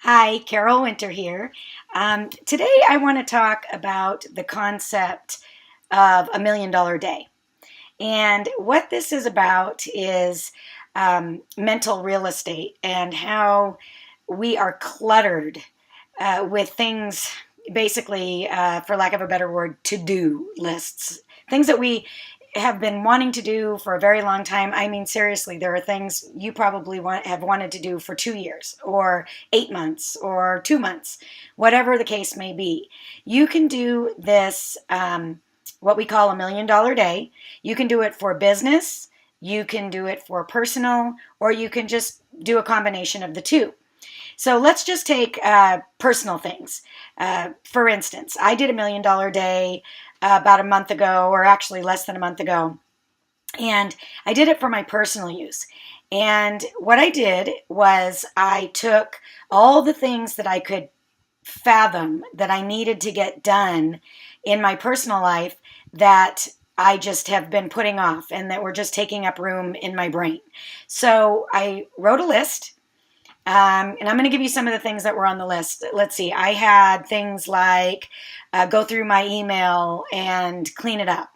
Hi, Carol Winter here. Today I want to talk about the concept of $1 million day. And what this is about is mental real estate and how we are cluttered with things, basically, for lack of a better word, to do lists. Things that we have been wanting to do for a very long time. I mean, seriously, there are things you probably have wanted to do for 2 years or 8 months or 2 months, whatever the case may be. You can do this, what we call $1 million day. You can do it for business, you can do it for personal, or you can just do a combination of the two. So let's just take personal things. For instance, I did $1 million day about a month ago, or actually less than a month ago, and I did it for my personal use. And what I did was I took all the things that I could fathom that I needed to get done in my personal life that I just have been putting off and that were just taking up room in my brain. So I wrote a list. And I'm going to give you some of the things that were on the list. Let's see. I had things like go through my email and clean it up.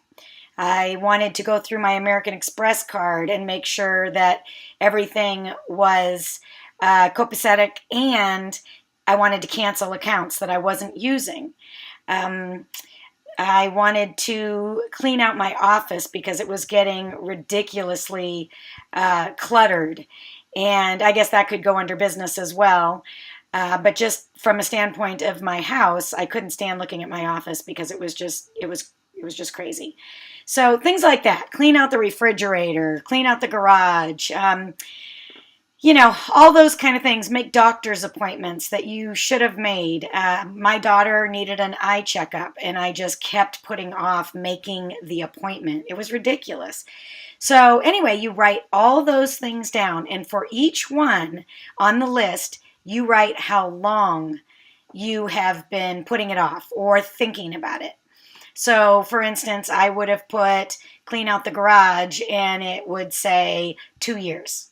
I wanted to go through my American Express card and make sure that everything was copacetic, and I wanted to cancel accounts that I wasn't using. Um, I wanted to clean out my office because it was getting ridiculously cluttered. And I guess that could go under business as well. But just from a standpoint of my house, I couldn't stand looking at my office because it was just crazy. So things like that. Clean out the refrigerator, clean out the garage. All those kind of things. Make doctor's appointments that you should have made. My daughter needed an eye checkup, and I just kept putting off making the appointment. It was ridiculous. So, anyway, you write all those things down, and for each one on the list, you write how long you have been putting it off or thinking about it. So, for instance, I would have put clean out the garage, and it would say 2 years.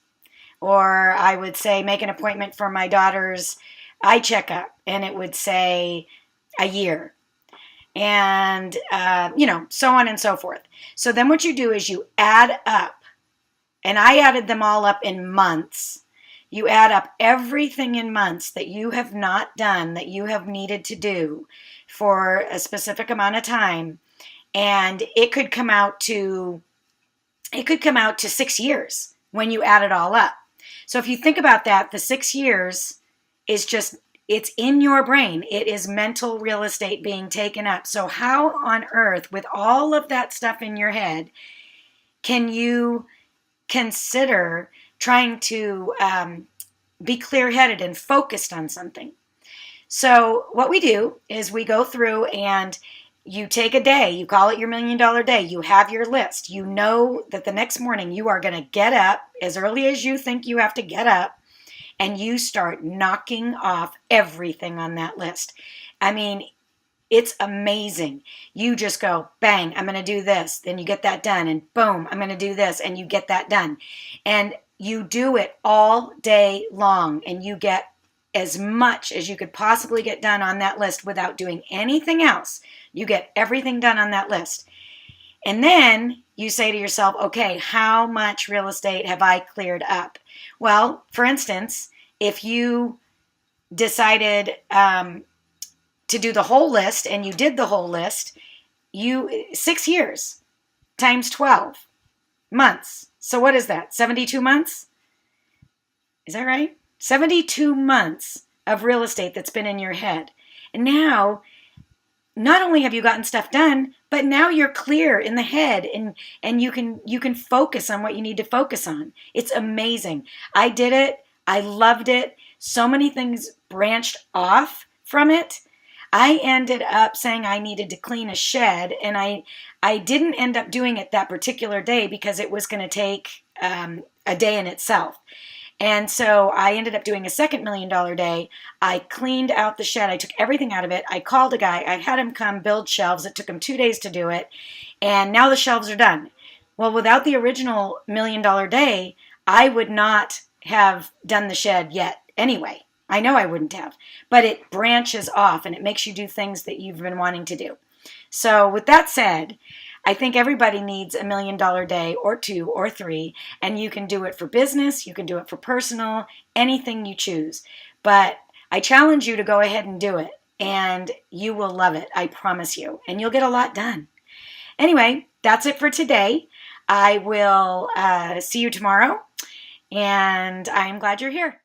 Or I would say make an appointment for my daughter's eye checkup, and it would say a year. And, so on and so forth. So then what you do is you add up, and I added them all up in months. You add up everything in months that you have not done, that you have needed to do for a specific amount of time, and it could come out to 6 years when you add it all up. So if you think about that, the 6 years is just, it's in your brain. It is mental real estate being taken up. So how on earth, with all of that stuff in your head, can you consider trying to be clear-headed and focused on something? So what we do is we go through and you take a day, you call it your $1 million day, you have your list. You know that the next morning you are going to get up as early as you think you have to get up, and you start knocking off everything on that list. I mean, it's amazing. You just go, bang, I'm going to do this. Then you get that done, and boom, I'm going to do this, and you get that done. And you do it all day long, and you get as much as you could possibly get done on that list without doing anything else. You get everything done on that list. And then you say to yourself, okay, how much real estate have I cleared up? Well, for instance, if you decided to do the whole list and you did the whole list, 6 years times 12 months. So what is that? 72 months? Is that right? 72 months of real estate that's been in your head. And now, not only have you gotten stuff done, but now you're clear in the head, and you can focus on what you need to focus on. It's amazing. I did it. I loved it. So many things branched off from it. I ended up saying I needed to clean a shed, and I didn't end up doing it that particular day because it was going to take a day in itself. And so I ended up doing a second $1 million day. I cleaned out the shed. I took everything out of it. I called a guy. I had him come build shelves. It took him 2 days to do it. And now the shelves are done. Well, without the original $1 million day, I would not have done the shed yet anyway. I know I wouldn't have. But it branches off and it makes you do things that you've been wanting to do. So with that said, I think everybody needs a $1 million day or 2 or 3, and you can do it for business, you can do it for personal, anything you choose. But I challenge you to go ahead and do it, and you will love it, I promise you, and you'll get a lot done. Anyway, that's it for today. I will see you tomorrow, and I'm glad you're here.